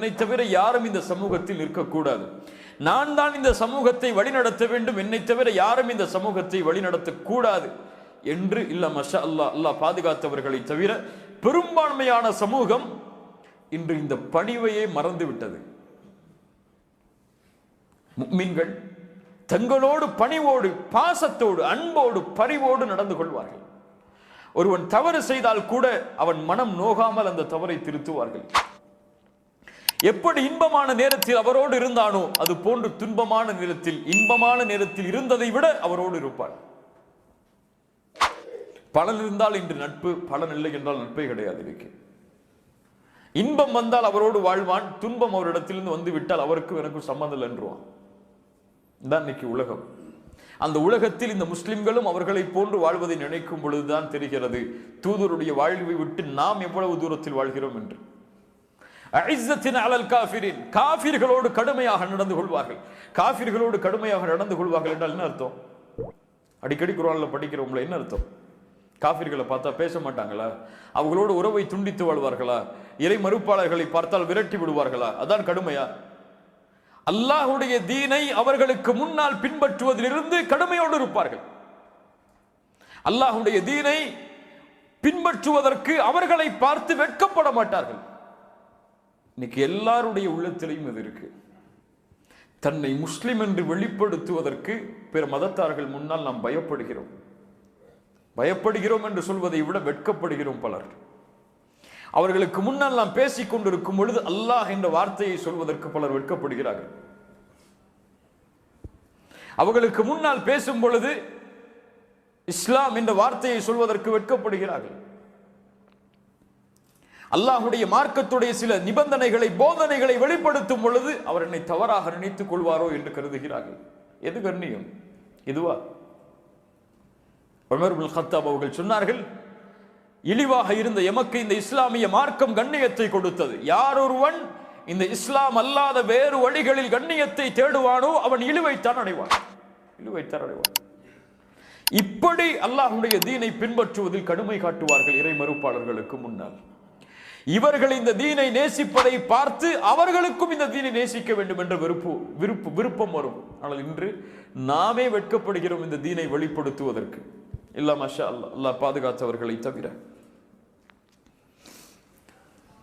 என்னை தவிர யாரும் இந்த சமூகத்தில் இருக்கக்கூடாது, நான் தான் இந்த சமூகத்தை வழிநடத்த வேண்டும், என்னை தவிர யாரும் இந்த சமூகத்தை வழிநடத்த கூடாது என்று இல்ல மஷா அல்லாஹ், அல்லாஹ் பாதுகாத்தவர்களை தவிர பெரும்பான்மையான சமூகம் இன்று இந்த பணிவையே மறந்து விட்டது. முஃமின்கள் தங்களோடு பணிவோடு பாசத்தோடு அன்போடு பரிவோடு நடந்து கொள்வார்கள். ஒருவன் தவறு செய்தால் கூட அவன் மனம் நோகாமல் அந்த தவறை திருத்துவார்கள். எப்படி இன்பமான நேரத்தில் அவரோடு இருந்தானோ அது போன்று துன்பமான நேரத்தில் இன்பமான நேரத்தில் இருந்ததை விட அவரோடு இருப்பான். பலன் இருந்தால் இன்று நட்பு, பலன் இல்லை என்றால் நட்பே கிடையாது. இருக்கு இன்பம் வந்தால் அவரோடு வாழ்வான், துன்பம் அவரிடத்திலிருந்து வந்து விட்டால் அவருக்கும் எனக்கும் சம்பந்தம் இல்லை என்றுவான். தான் இன்னைக்கு உலகம். அந்த உலகத்தில் இந்த முஸ்லிம்களும் அவர்களை போன்று வாழ்வதை நினைக்கும் பொழுதுதான் தெரிகிறது தூதருடைய வாழ்வை விட்டு நாம் எவ்வளவு தூரத்தில் வாழ்கிறோம் என்று. காஃபிர்களோடு கடுமையாக நடந்து கொள்வார்கள். காஃபிர்களோடு கடுமையாக நடந்து கொள்வார்கள் என்றால் என்ன அர்த்தம்? அடிக்கடி குர்ஆன்ல படிக்கிறவங்கள என்ன அர்த்தம்? காஃபிர்களை பார்த்தா பேச மாட்டாங்களா? அவங்களோடு உறவை துண்டித்து வாழ்வார்களா? இறை மறுப்பாளர்களை பார்த்தால் விரட்டி விடுவார்களா? அதான் கடுமையா? அல்லாஹ்வுடைய தீனை அவர்களுக்கு முன்னால் பின்பற்றுவதிலிருந்து கடுமையோடு இருப்பார்கள். அல்லாஹ்வுடைய தீனை பின்பற்றுவதற்கு அவர்களை பார்த்து வெட்கப்பட மாட்டார்கள். இன்னைக்கு எல்லாருடைய உள்ளத்திலையும் இது இருக்கு. தன்னை முஸ்லிம் என்று வெளிப்படுத்துவதற்கு பிற மதத்தார்கள் முன்னால் நாம் பயப்படுகிறோம். பயப்படுகிறோம் என்று சொல்வதை விட வெட்கப்படுகிறோம் பலர். அவர்களுக்கு முன்னால் நாம் பேசிக் கொண்டிருக்கும் பொழுது அல்லாஹ் என்ற வார்த்தையை சொல்வதற்கு பலர் வெட்கப்படுகிறார்கள். அவர்களுக்கு முன்னால் பேசும் பொழுது இஸ்லாம் என்ற வார்த்தையை சொல்வதற்கு வெட்கப்படுகிறார்கள். அல்லாஹுடைய மார்க்கத்துடைய சில நிபந்தனைகளை போதனைகளை வெளிப்படுத்தும் பொழுது அவர் என்னை தவறாக நினைத்துக் கொள்வாரோ என்று கருதுகிறார்கள். எது கண்ணியம்? இதுவா? உமர் இப்னு கத்தாப் அவர்கள் சொன்னார்கள், இழிவாக இருந்த எமக்கு இந்த இஸ்லாமிய மார்க்கம் கண்ணியத்தை கொடுத்தது. யார் ஒருவன் இந்த இஸ்லாம் அல்லாத வேறு வழிகளில் கண்ணியத்தை தேடுவானோ அவன் இழிவைத்தான் அடைவான். இப்படி அல்லாஹ்வுடைய தீனை பின்பற்றுவதில் கடுமை காட்டுவார்கள் இறை மறுப்பாளர்களுக்கு முன்னால். இவர்கள் இந்த தீனை நேசிப்பதை பார்த்து அவர்களுக்கும் இந்த தீனை நேசிக்க வேண்டும் என்ற விருப்பம் வரும். ஆனால் இன்று நாமே வெட்கப்படுகிறோம் இந்த தீனை வெளிப்படுத்துவதற்கு. இல்ல மாஷா அல்லாஹ், அல்லாஹ் பாதுகாத்தவர்களை தவிர.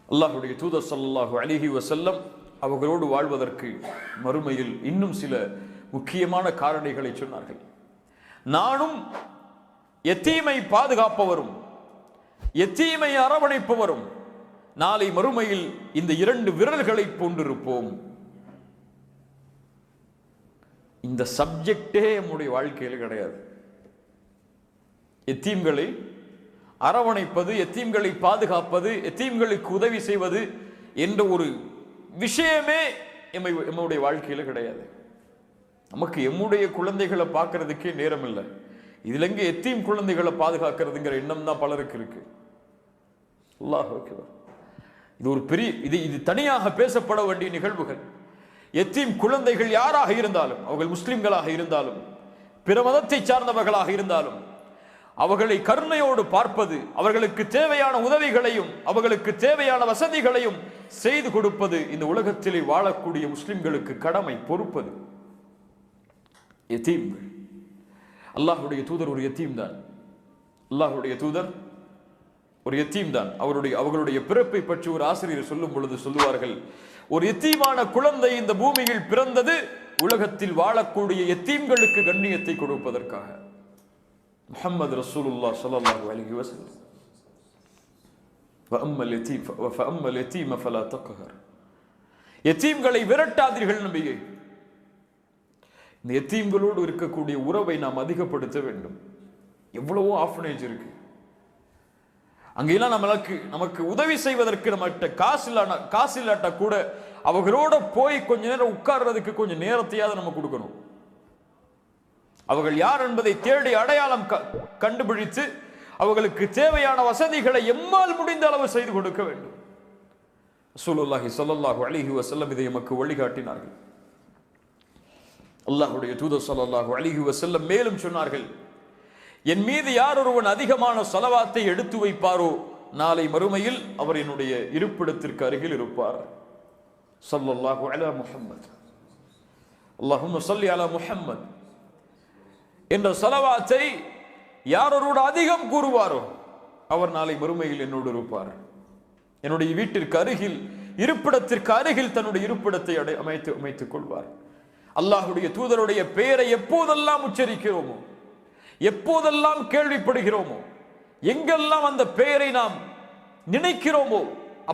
அல்லாஹ்வுடைய தூதர் ஸல்லல்லாஹு அலைஹி வஸல்லம் அவர்களோடு வாழ்வதற்கு மறுமையில் இன்னும் சில முக்கியமான காரணிகளை சொன்னார்கள். நானும் யத்தீமை பாதுகாப்பவரும் யத்தீமை அரவணைப்பவரும் நாளை மறுமையில் இந்த இரண்டு விரல்களை போன்றிருப்போம். இந்த சப்ஜெக்டே நம்முடைய வாழ்க்கையில் கிடையாது. எத்தீம்களை அரவணைப்பது, எத்தீம்களை பாதுகாப்பது, எத்தீம்களுக்கு உதவி செய்வது என்ற ஒரு விஷயமே நம்முடைய வாழ்க்கையில் கிடையாது. நமக்கு எம்முடைய குழந்தைகளை பார்க்கறதுக்கே நேரம் இல்லை. இதுல எங்க எத்தீம் குழந்தைகளை பாதுகாக்கிறதுங்கிற எண்ணம் தான் பலருக்கு இருக்கு. அல்லாஹ் அக்பர். இது ஒரு பெரிய இது தனியாக பேசப்பட வேண்டிய நிகழ்வுகள். எத்தீம் குழந்தைகள் யாராக இருந்தாலும், அவர்கள் முஸ்லிம்களாக இருந்தாலும் பிற மதத்தை சார்ந்தவர்களாக இருந்தாலும் அவர்களை கருணையோடு பார்ப்பது, அவர்களுக்கு தேவையான உதவிகளையும் அவர்களுக்கு தேவையான வசதிகளையும் செய்து கொடுப்பது இந்த உலகத்திலே வாழக்கூடிய முஸ்லிம்களுக்கு கடமை, பொறுப்பது. எத்தீம்கள், அல்லாஹ்வுடைய தூதர் ஒரு எத்தீம் தான். அல்லாஹ்வுடைய தூதர் ஒரு எத்தீம் தான். அவர்களுடைய பிறப்பை பற்றி ஒரு ஆசிரியர் சொல்லும் பொழுது சொல்லுவார்கள், ஒரு எத்தீமான குழந்தை இந்த பூமியில் பிறந்தது உலகத்தில் வாழக்கூடிய எத்தீம்களுக்கு கண்ணியத்தை கொடுப்பதற்காக. முஹம்மது ரசூலுல்லாஹ் ஸல்லல்லாஹு அலைஹி வஸல்லம். ஃபஅம்மல் யதீம ஃபலா தக்ஹர். எத்தீம்களை விரட்டாதீர்கள் நபியே. இந்த எத்தீம்களோடு இருக்கக்கூடிய உறவை நாம் அதிகப்படுத்த வேண்டும். எவ்வளவோ ஆர்ஃபனேஜ் இருக்கு. அங்கெல்லாம் நமக்கு உதவி செய்வதற்கு நம்மகிட்ட காசு இல்லாட்டா கூட அவர்களோட போய் கொஞ்ச நேரம் உட்கார்றதுக்கு கொஞ்சம் நேரத்தையாவது நம்ம கொடுக்கணும். அவர்கள் யார் என்பதை தேடி அடையாளம் கண்டுபிடித்து அவர்களுக்கு தேவையான வசதிகளை எம்மால் முடிந்த அளவு செய்து கொடுக்க வேண்டும். ரசூலுல்லாஹி ஸல்லல்லாஹு அலைஹி வஸல்லம் இதை நமக்கு வழிகாட்டினார்கள். அல்லாஹ்வுடைய தூதர் ஸல்லல்லாஹு அலைஹி வஸல்லம் மேலும் சொன்னார்கள், என் மீது யார் ஒருவன் அதிகமான ஸலவாத்தை எடுத்து வைப்பாரோ நாளை மறுமையில் அவர் என்னுடைய இருப்பிடத்திற்கு அருகில் இருப்பார். ஸல்லல்லாஹு அலா முஹம்மத், அல்லாஹும்ம ஸல்லி அலா முஹம்மத் என்ற ஸலவாத்தை யாரோடு அதிகம் கூறுவாரோ அவர் நாளை மறுமையில் என்னோடு இருப்பார். என்னுடைய வீட்டிற்கு அருகில், இருப்பிடத்திற்கு அருகில் தன்னுடைய இருப்பிடத்தை அமைத்துக் கொள்வார். அல்லாஹுடைய தூதருடைய பெயரை எப்போதெல்லாம் உச்சரிக்கிறோமோ, எப்போதெல்லாம் கேள்விப்படுகிறோமோ, எங்கெல்லாம் அந்த பெயரை நாம் நினைக்கிறோமோ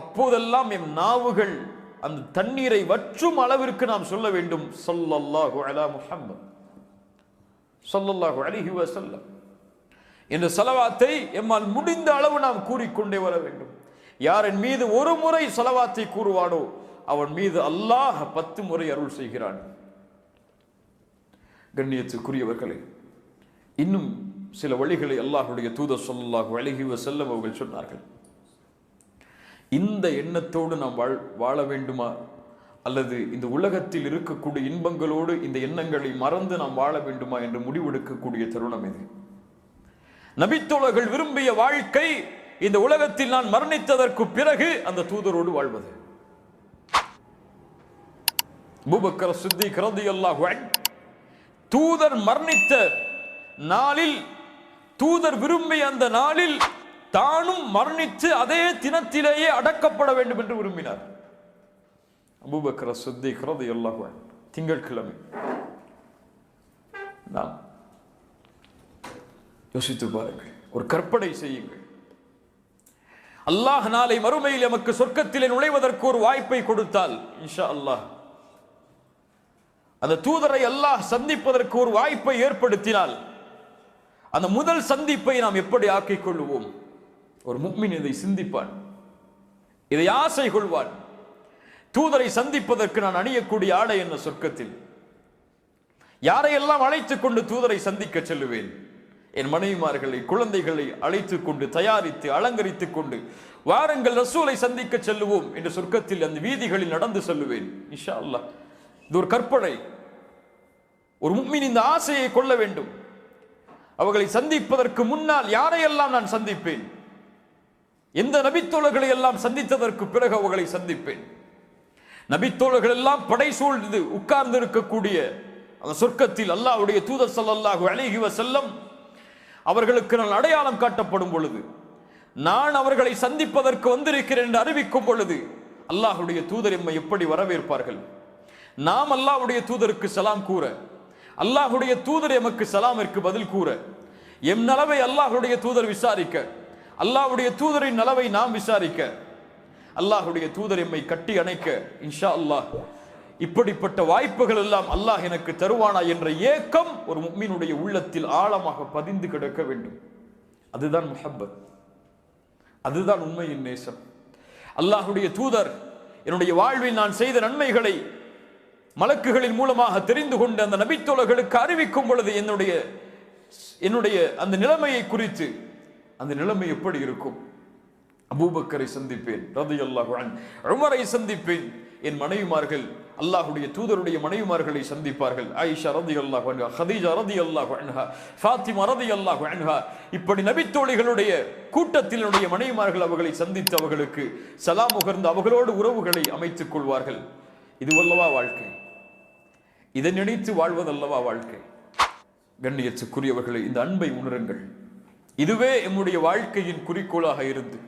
அப்போதெல்லாம் எம் நாவுகள் அந்த தண்ணீரை வற்றும் அளவிற்கு நாம் சொல்ல வேண்டும், ஸல்லல்லாஹு அலா முஹம்மத் ஸல்லல்லாஹு அலைஹி வஸல்லம் என்ற ஸலவாத்தை எம்மால் முடிந்த அளவு நாம் கூறிக்கொண்டே வர வேண்டும். யார் என் மீது ஒரு முறை ஸலவாத்தை கூறுவானோ அவன் மீது அல்லாஹ் 10 முறை அருள் செய்கிறான். கண்ணியத்துக்குரியவர்களே, இன்னும் சில வழிகளை அல்லாஹ்வுடைய தூதர் ஸல்லல்லாஹு அலைஹி வஸல்லம் அவர்கள் சொன்னார்கள். இந்த எண்ணத்தோடு நாம் வாழ வேண்டுமா, அல்லது இந்த உலகத்தில் இருக்கக்கூடிய இன்பங்களோடு இந்த எண்ணங்களை மறந்து நாம் வாழ வேண்டுமா என்று முடிவெடுக்கக்கூடிய தருணம் இது. நபித்தோழர்கள் விரும்பிய வாழ்க்கை இந்த உலகத்தில் நான் மரணித்ததற்கு பிறகு அந்த தூதரோடு வாழ்வது. அபூபக்கர் சித்திக் ரலியல்லாஹு அன்ஹு தூதர் மரணித்த நாளில், தூதர் விரும்பிய அந்த நாளில் தானும் மரணித்து அதே தினத்திலேயே அடக்கப்பட வேண்டும் என்று விரும்பினார். அபூபக்கர் சித்திக் ரலியல்லாஹு அன்ஹு திங்கட்கிழமை. நாம் யோசித்து பாருங்கள், ஒரு கற்பனை செய்யுங்கள். அல்லாஹ் நாளை மறுமையில் எமக்கு சொர்க்கத்திலே நுழைவதற்கு ஒரு வாய்ப்பை கொடுத்தால், இன்ஷா அல்லாஹ் அந்த தூதரை அல்லாஹ் சந்திப்பதற்கு ஒரு வாய்ப்பை ஏற்படுத்தினால், அந்த முதல் சந்திப்பை நாம் எப்படி ஆக்கிக் கொள்வோம்? ஒரு முஃமின் இதை சிந்திப்பான், இதை ஆசை கொள்வான். தூதரை சந்திப்பதற்கு நான் அணியக்கூடிய ஆடை என்ன சொர்க்கத்தில்? யாரையெல்லாம் அழைத்துக் கொண்டு தூதரை சந்திக்க செல்லுவேன்? என் மனைவிமார்களை, குழந்தைகளை அழைத்துக் கொண்டு தயாரித்து அலங்கரித்துக் கொண்டு வாருங்கள் ரசூலை சந்திக்க செல்லுவோம் என்று சொர்க்கத்தில் அந்த வீதிகளில் நடந்து செல்லுவேன் இன்ஷா அல்லாஹ். இது ஒரு கற்பனை. ஒரு முஃமின் இந்த ஆசையை கொள்ள வேண்டும். அவர்களை சந்திப்பதற்கு முன்னால் யாரையெல்லாம் நான் சந்திப்பேன்? எந்த நபித்தோழர்களை எல்லாம் சந்தித்ததற்கு பிறகு அவர்களை சந்திப்பேன்? நபித்தோழர்கள் எல்லாம் படை சூழ்ந்து உட்கார்ந்து இருக்கக்கூடிய அந்த சொர்க்கத்தில் அல்லாஹ்வுடைய தூதர் ஸல்லல்லாஹு அலைஹி வஸல்லம் அவர்களுக்கு நான் அடையாளம் காட்டப்படும் பொழுது, நான் அவர்களை சந்திப்பதற்கு வந்திருக்கிறேன் என்று அறிவிக்கும் பொழுது அல்லாஹ்வுடைய தூதர் எம்மை எப்படி வரவேற்பார்கள்? நாம் அல்லாஹ்வுடைய தூதருக்கு சலாம் கூற, அல்லாஹ்வுடைய தூதர் எமக்கு சலாமிற்கு பதில் கூற, எம் நலவை அல்லாஹ்வுடைய தூதர் விசாரிக்க, அல்லாஹ்வுடைய தூதரின் நலவை நாம் விசாரிக்க, அல்லாஹ்வுடைய தூதர் எம்மை கட்டி அணைக்க இன்ஷா அல்லாஹ் இப்படிப்பட்ட வாய்ப்புகள் எல்லாம் அல்லாஹ் எனக்கு தருவானா என்ற ஏக்கம் ஒரு முஃமினுடைய உள்ளத்தில் ஆழமாக பதிந்து கிடக்க வேண்டும். அதுதான் முஹப்பத், அதுதான் உண்மையின் நேசம். அல்லாஹ்வுடைய தூதர் என்னுடைய வாழ்வில் நான் செய்த நன்மைகளை மலக்குகளின் மூலமாக தெரிந்து கொண்டு அந்த நபித்தோழர்களுக்கு அறிவிக்கும் பொழுது என்னுடைய அந்த நிலைமையை குறித்து, அந்த நிலைமை எப்படி இருக்கும்? அபூபக்கரை சந்திப்பேன் ரலியல்லாஹு அன்ஹு, உமரை சந்திப்பேன், என் மனைவிமார்கள் அல்லாஹ்வுடைய தூதருடைய மனைவிமார்களை சந்திப்பார்கள். ஆயிஷா ரலியல்லாஹு அன்ஹா, ஹதீஜா ரலியல்லாஹு அன்ஹா, ஃபாத்திமா ரலியல்லாஹு அன்ஹா, இப்படி நபித்தோழிகளுடைய கூட்டத்தில் மனைவிமார்கள் அவர்களை சந்தித்து அவர்களுக்கு சலாம் முகர்ந்து அவர்களோடு உறவுகளை அமைத்துக் கொள்வார்கள். இதுவல்லவா வாழ்க்கை? இதை நினைத்து வாழ்வதல்லவா வாழ்க்கை? கண்ணியத்துக்குரியவர்களை, இந்த அன்பை உணருங்கள். இதுவே எம்முடைய வாழ்க்கையின் குறிக்கோளாக இருந்து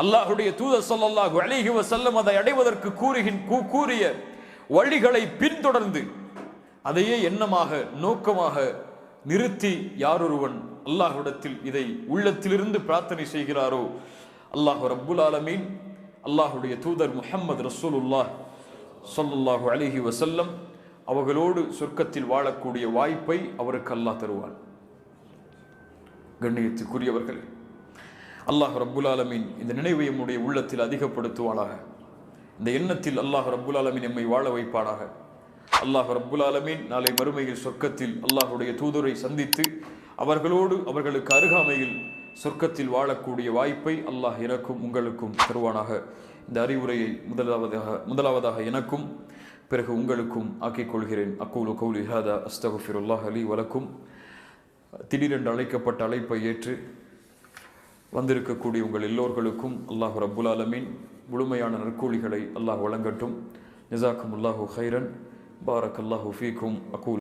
அல்லாஹ்வுடைய தூதர் ஸல்லல்லாஹு அலைஹி வஸல்லம் அதை அடைவதற்கு கூறிய வழிகளை பின்தொடர்ந்து அதையே எண்ணமாக நோக்கமாக நிறுத்தி யாரொருவன் அல்லாஹ்விடத்தில் இதை உள்ளத்திலிருந்து பிரார்த்தனை செய்கிறாரோ, அல்லாஹ் ரப்புல் ஆலமீன் அல்லாஹ்வுடைய தூதர் முஹம்மது ரசூலுல்லாஹ் ஸல்லல்லாஹு அலைஹி வஸல்லம் அவர்களோடு சொர்க்கத்தில் வாழக்கூடிய வாய்ப்பை அவருக்கு அல்லாஹ் தருவான். கண்ணியத்துக்குரியவர்களே, அல்லாஹ் ரப்புல் ஆலமீன் இந்த நினைவை நம்முடைய உள்ளத்தில் அதிகப்படுத்துவானாக. இந்த எண்ணத்தில் அல்லாஹ் ரப்புல் ஆலமீன் நம்மை வாழ வைப்பானாக. அல்லாஹ் ரப்புல் ஆலமீன் நாளை மறுமையில் சொர்க்கத்தில் அல்லாஹ்வுடைய தூதரை சந்தித்து அவர்களோடு அவர்களுக்கு அருகாமையில் சொர்க்கத்தில் வாழக்கூடிய வாய்ப்பை அல்லாஹ் எனக்கும் உங்களுக்கும் தருவானாக. இந்த அறிவுரையை முதலாவதாக எனக்கும் பிறகு உங்களுக்கும் ஆக்கிக் கொள்கிறேன். அக்கூலு கௌலி ஹாதா அஸ்தக்ஃபிருல்லாஹ் லீ வலக்கும். திடீரென்று அழைக்கப்பட்ட அழைப்பை ஏற்று வந்திருக்கக்கூடிய உங்கள் எல்லோர்களுக்கும் அல்லாஹ் ரப்புல் ஆலமீன் முழுமையான நற்கூலிகளை அல்லாஹ் வழங்கட்டும். ஜஸாக்குமுல்லாஹு ஹைரன். பாரக்கல்லாஹு ஃபீக்கும். அகூல்